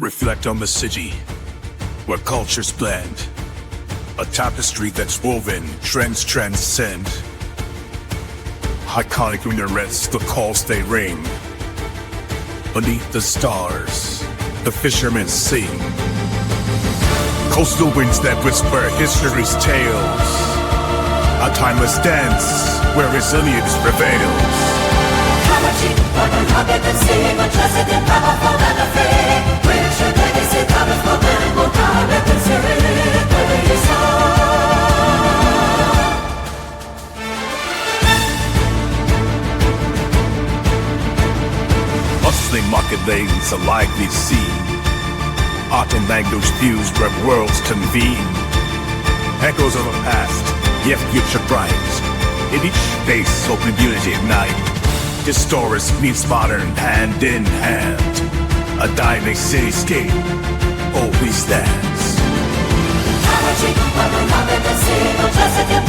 reflect on the city, where cultures blend. A tapestry that's woven, trends transcend. Iconic minarets, the calls they ring. Beneath the stars, the fishermen sing. Coastal winds that whisper history's tales. A timeless dance where resilience prevails. Karachi, what Arabian Sea, majestic and powerful and free. Rich and legacy, that is what man will call it in serene. Where you saw. Bustling market lanes, a lively scene. Art and language fused where worlds convene. Echoes of the past, yet future bright. In each face, open unity ignite. Historic meets modern, hand in hand. A dynamic cityscape always stands. Karachi, what Arabian Sea, majestic and